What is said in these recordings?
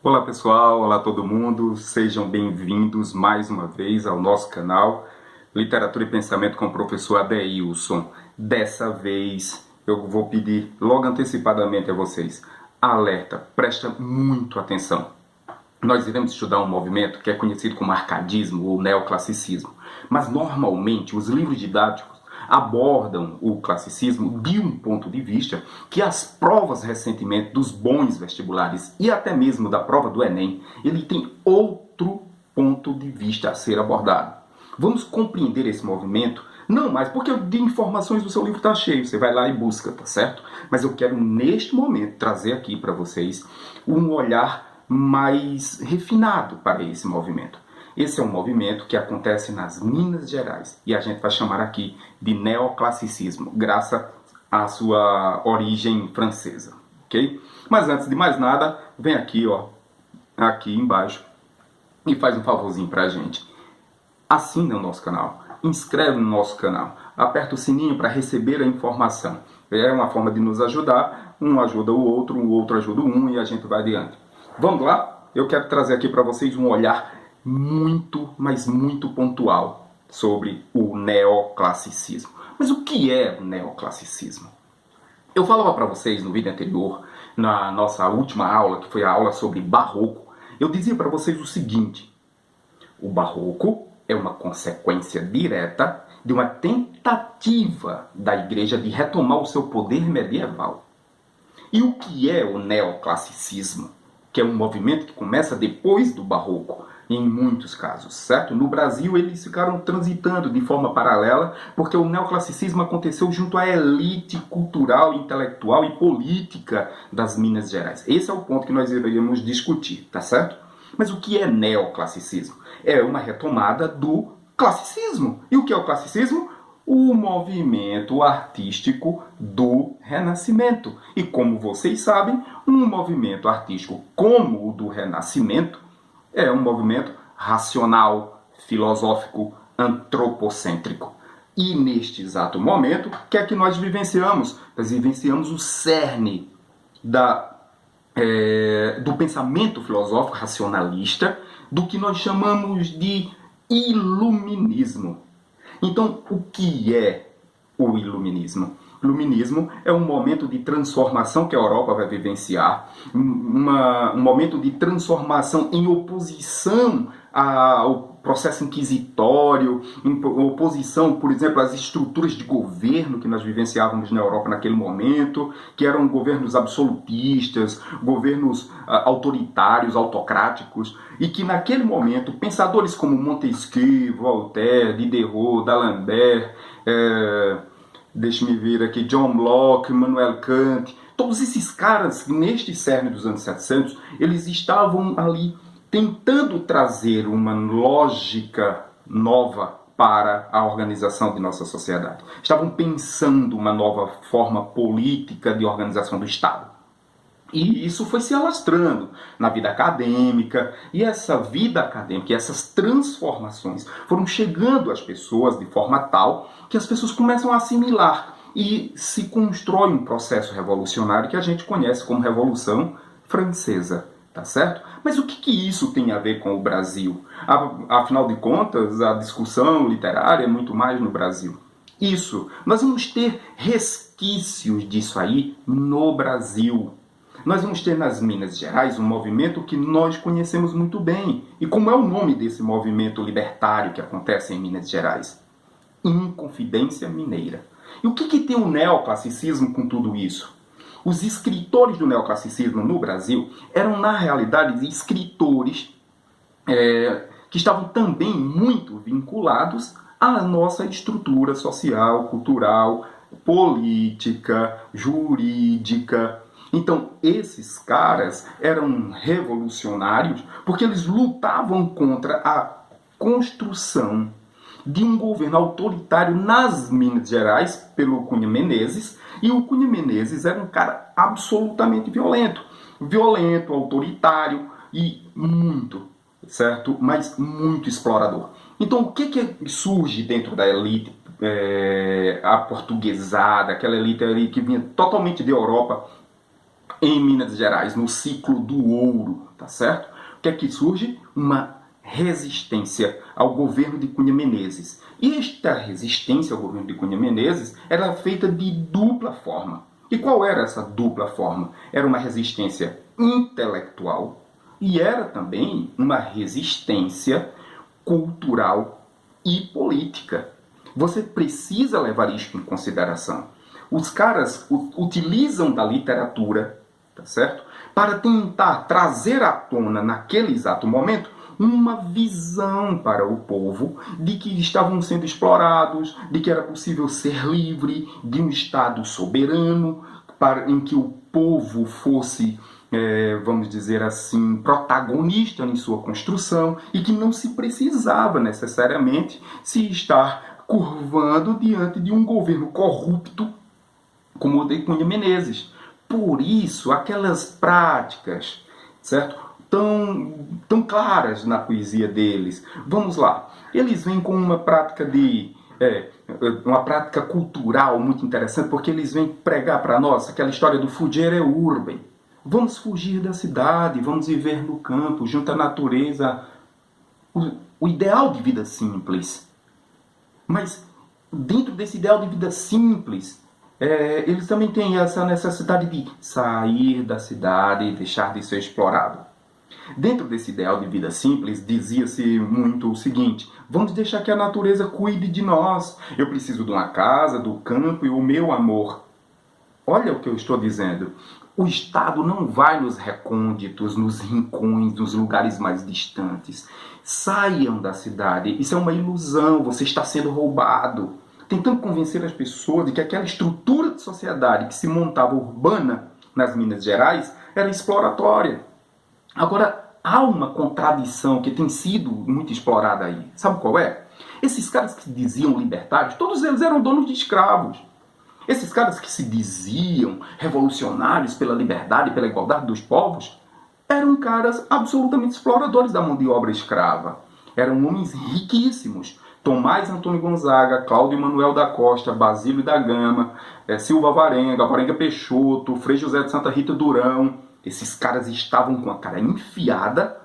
Olá pessoal, olá todo mundo, sejam bem-vindos mais uma vez ao nosso canal Literatura e Pensamento com o professor Adeilson. Dessa vez eu vou pedir logo antecipadamente a vocês, alerta, presta muito atenção. Nós iremos estudar um movimento que é conhecido como arcadismo ou neoclassicismo, mas normalmente os livros didáticos abordam o classicismo de um ponto de vista que as provas recentemente dos bons vestibulares e até mesmo da prova do Enem, ele tem outro ponto de vista a ser abordado. Vamos compreender esse movimento, não mais porque de informações o seu livro está cheio, você vai lá e busca, tá certo? Mas eu quero neste momento trazer aqui para vocês um olhar mais refinado para esse movimento. Esse é um movimento que acontece nas Minas Gerais e a gente vai chamar aqui de neoclassicismo, graças à sua origem francesa, ok? Mas antes de mais nada, vem aqui, ó, aqui embaixo e faz um favorzinho pra gente. Assina o nosso canal, inscreve no nosso canal, aperta o sininho para receber a informação. É uma forma de nos ajudar, um ajuda o outro ajuda um e a gente vai adiante. Vamos lá? Eu quero trazer aqui para vocês um olhar muito, mas muito pontual sobre o neoclassicismo. Mas o que é o neoclassicismo? Eu falava para vocês no vídeo anterior, na nossa última aula, que foi a aula sobre barroco, eu dizia para vocês o seguinte: o barroco é uma consequência direta de uma tentativa da igreja de retomar o seu poder medieval. E o que é o neoclassicismo? Que é um movimento que começa depois do barroco, em muitos casos, certo? No Brasil eles ficaram transitando de forma paralela, porque o neoclassicismo aconteceu junto à elite cultural, intelectual e política das Minas Gerais. Esse é o ponto que nós iremos discutir, tá certo? Mas o que é neoclassicismo? É uma retomada do classicismo. E o que é o classicismo? O movimento artístico do Renascimento. E como vocês sabem, um movimento artístico como o do Renascimento é um movimento racional, filosófico, antropocêntrico. E neste exato momento, o que é que nós vivenciamos? Nós vivenciamos o cerne do pensamento filosófico racionalista, do que nós chamamos de iluminismo. Então, o que é o iluminismo? O iluminismo é um momento de transformação que a Europa vai vivenciar, um momento de transformação em oposição ao processo inquisitório, em oposição, por exemplo, às estruturas de governo que nós vivenciávamos na Europa naquele momento, que eram governos absolutistas, governos autoritários, autocráticos, e que naquele momento pensadores como Montesquieu, Voltaire, Diderot, D'Alembert, deixe-me ver aqui, John Locke, Immanuel Kant, todos esses caras, neste cerne dos anos 700, eles estavam ali tentando trazer uma lógica nova para a organização de nossa sociedade. Estavam pensando uma nova forma política de organização do Estado. E isso foi se alastrando na vida acadêmica, e essa vida acadêmica, e essas transformações foram chegando às pessoas de forma tal que as pessoas começam a assimilar e se constrói um processo revolucionário que a gente conhece como Revolução Francesa, tá certo? Mas o que isso tem a ver com o Brasil? Afinal de contas, a discussão literária é muito mais no Brasil. Isso, nós vamos ter resquícios disso aí no Brasil. Nós vamos ter nas Minas Gerais um movimento que nós conhecemos muito bem. E como é o nome desse movimento libertário que acontece em Minas Gerais? Inconfidência Mineira. E o que tem o neoclassicismo com tudo isso? Os escritores do neoclassicismo no Brasil eram, na realidade, escritores que estavam também muito vinculados à nossa estrutura social, cultural, política, jurídica. Então, esses caras eram revolucionários porque eles lutavam contra a construção de um governo autoritário nas Minas Gerais pelo Cunha Menezes, e o Cunha Menezes era um cara absolutamente violento. Violento, autoritário e muito, certo? Mas muito explorador. Então, o que surge dentro da elite aportuguesada, aquela elite ali que vinha totalmente da Europa, em Minas Gerais, no ciclo do ouro, tá certo? O que é que surge? Uma resistência ao governo de Cunha Menezes. E esta resistência ao governo de Cunha Menezes era feita de dupla forma. E qual era essa dupla forma? Era uma resistência intelectual e era também uma resistência cultural e política. Você precisa levar isso em consideração. Os caras utilizam da literatura, tá certo? Para tentar trazer à tona, naquele exato momento, uma visão para o povo de que estavam sendo explorados, de que era possível ser livre, de um Estado soberano, em que o povo fosse, vamos dizer assim, protagonista em sua construção e que não se precisava necessariamente se estar curvando diante de um governo corrupto como o de Cunha Menezes. Por isso, aquelas práticas, certo? Tão claras na poesia deles. Vamos lá. Eles vêm com uma prática uma prática cultural muito interessante, porque eles vêm pregar para nós aquela história do fugere urbem. Vamos fugir da cidade, vamos viver no campo, junto à natureza. O ideal de vida simples. Mas, dentro desse ideal de vida simples, eles também têm essa necessidade de sair da cidade e deixar de ser explorado. Dentro desse ideal de vida simples, dizia-se muito o seguinte: vamos deixar que a natureza cuide de nós. Eu preciso de uma casa, do campo e o meu amor. Olha o que eu estou dizendo. O Estado não vai nos recônditos, nos rincões, nos lugares mais distantes. Saiam da cidade. Isso é uma ilusão. Você está sendo roubado. Tentando convencer as pessoas de que aquela estrutura de sociedade que se montava urbana nas Minas Gerais era exploratória. Agora, há uma contradição que tem sido muito explorada aí. Sabe qual é? Esses caras que se diziam libertários, todos eles eram donos de escravos. Esses caras que se diziam revolucionários pela liberdade e pela igualdade dos povos, eram caras absolutamente exploradores da mão de obra escrava. Eram homens riquíssimos. Tomás Antônio Gonzaga, Cláudio Manuel da Costa, Basílio da Gama, Silva Varenga Peixoto, Frei José de Santa Rita Durão. Esses caras estavam com a cara enfiada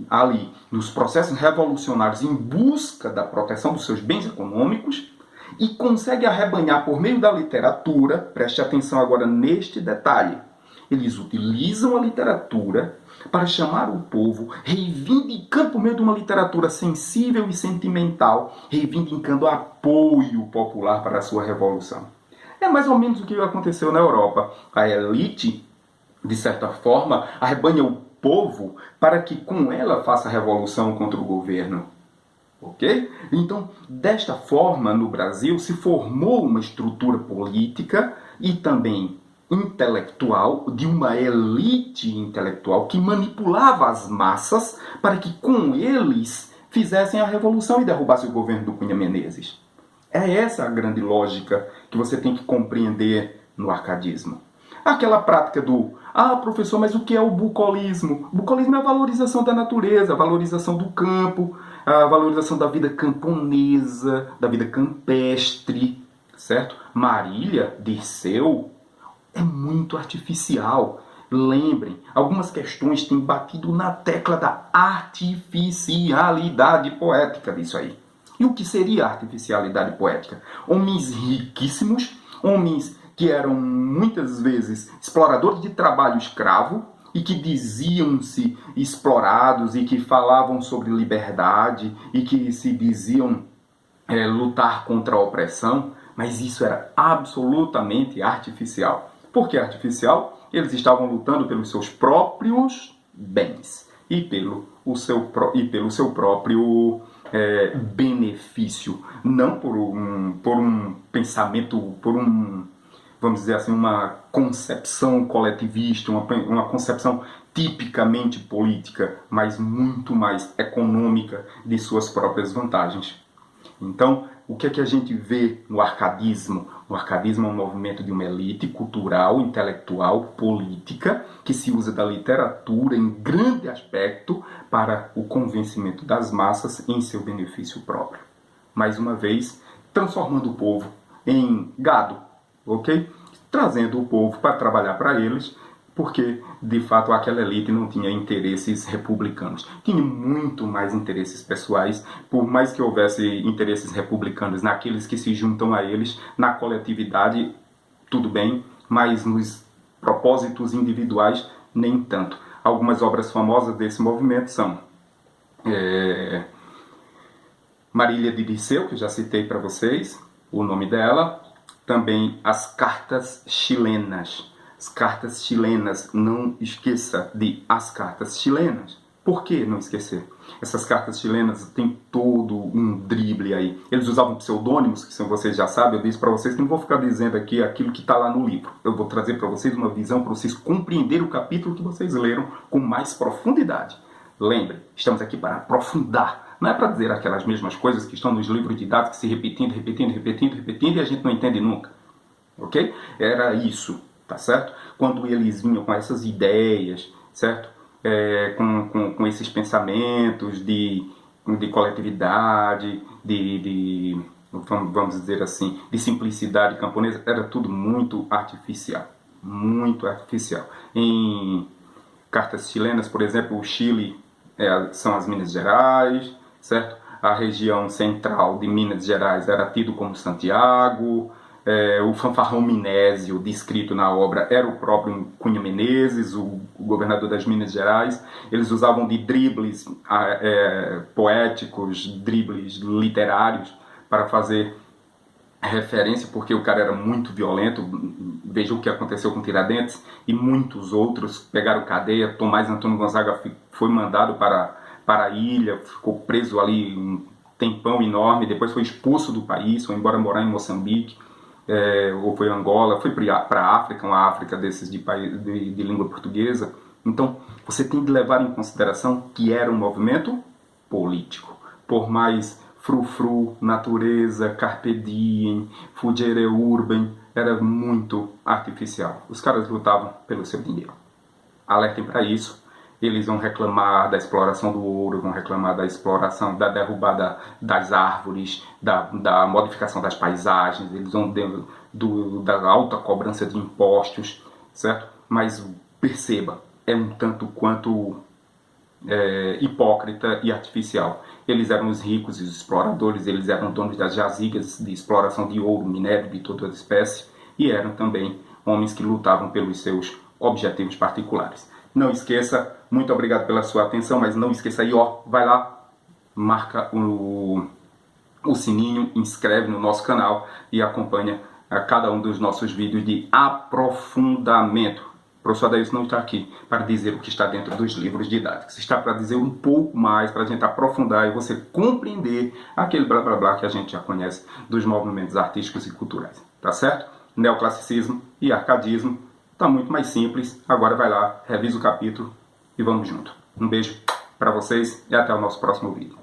ali nos processos revolucionários em busca da proteção dos seus bens econômicos e conseguem arrebanhar por meio da literatura, preste atenção agora neste detalhe, eles utilizam a literatura para chamar o povo, reivindicando por meio de uma literatura sensível e sentimental, reivindicando apoio popular para a sua revolução. É mais ou menos o que aconteceu na Europa. A elite, de certa forma, arrebanha o povo para que com ela faça a revolução contra o governo. Ok? Então, desta forma, no Brasil, se formou uma estrutura política e também intelectual, de uma elite intelectual que manipulava as massas para que com eles fizessem a revolução e derrubassem o governo do Cunha Menezes. É essa a grande lógica que você tem que compreender no arcadismo. Aquela prática do, professor, mas o que é o bucolismo? O bucolismo é a valorização da natureza, a valorização do campo, a valorização da vida camponesa, da vida campestre, certo? Marília, Dirceu, é muito artificial. Lembrem, algumas questões têm batido na tecla da artificialidade poética disso aí. E o que seria artificialidade poética? Homens riquíssimos, homens que eram muitas vezes exploradores de trabalho escravo e que diziam-se explorados e que falavam sobre liberdade e que se diziam lutar contra a opressão, mas isso era absolutamente artificial. Por que artificial? Eles estavam lutando pelos seus próprios bens e pelo seu próprio benefício, não por um pensamento, vamos dizer assim, uma concepção coletivista, uma concepção tipicamente política, mas muito mais econômica de suas próprias vantagens. Então, o que é que a gente vê no arcadismo? O arcadismo é um movimento de uma elite cultural, intelectual, política, que se usa da literatura em grande aspecto para o convencimento das massas em seu benefício próprio. Mais uma vez, transformando o povo em gado, ok? Trazendo o povo para trabalhar para eles, porque, de fato, aquela elite não tinha interesses republicanos. Tinha muito mais interesses pessoais, por mais que houvesse interesses republicanos naqueles que se juntam a eles, na coletividade, tudo bem, mas nos propósitos individuais, nem tanto. Algumas obras famosas desse movimento são Marília de Dirceu, que eu já citei para vocês, o nome dela. Também as cartas chilenas. As cartas chilenas, não esqueça de as cartas chilenas. Por que não esquecer? Essas cartas chilenas têm todo um drible aí. Eles usavam pseudônimos, que vocês já sabem, eu disse para vocês que não vou ficar dizendo aqui aquilo que está lá no livro. Eu vou trazer para vocês uma visão para vocês compreenderem o capítulo que vocês leram com mais profundidade. Lembre, estamos aqui para aprofundar. Não é para dizer aquelas mesmas coisas que estão nos livros didáticos se repetindo e a gente não entende nunca. Ok? Era isso, tá certo? Quando eles vinham com essas ideias, certo? Com esses pensamentos de coletividade, vamos dizer assim, de simplicidade camponesa, era tudo muito artificial. Muito artificial. Em cartas chilenas, por exemplo, o Chile são as Minas Gerais, certo? A região central de Minas Gerais era tido como Santiago. O fanfarrão minésio descrito na obra era o próprio Cunha Menezes, o governador das Minas Gerais. Eles usavam de dribles poéticos, dribles literários para fazer referência, porque o cara era muito violento. Veja o que aconteceu com Tiradentes e muitos outros pegaram cadeia. Tomás Antônio Gonzaga foi mandado para a ilha, ficou preso ali um tempão enorme, depois foi expulso do país, foi embora morar em Moçambique, ou foi Angola, foi para a África, uma África desses de língua portuguesa. Então, você tem de levar em consideração que era um movimento político. Por mais frufru, natureza, carpe diem, fugere urbem, era muito artificial. Os caras lutavam pelo seu dinheiro. Alertem para isso. Eles vão reclamar da exploração do ouro, vão reclamar da exploração, da derrubada das árvores, da modificação das paisagens, eles vão da alta cobrança de impostos, certo? Mas perceba, é um tanto quanto hipócrita e artificial. Eles eram os ricos e os exploradores, eles eram donos das jazigas de exploração de ouro, minério de toda espécie, e eram também homens que lutavam pelos seus objetivos particulares. Não esqueça, muito obrigado pela sua atenção, mas não esqueça aí, vai lá, marca o sininho, inscreve no nosso canal e acompanha cada um dos nossos vídeos de aprofundamento. O professor Adailson não está aqui para dizer o que está dentro dos livros didáticos, está para dizer um pouco mais, para a gente aprofundar e você compreender aquele blá blá blá que a gente já conhece dos movimentos artísticos e culturais, tá certo? Neoclassicismo e arcadismo. Está muito mais simples. Agora vai lá, revisa o capítulo e vamos junto. Um beijo para vocês e até o nosso próximo vídeo.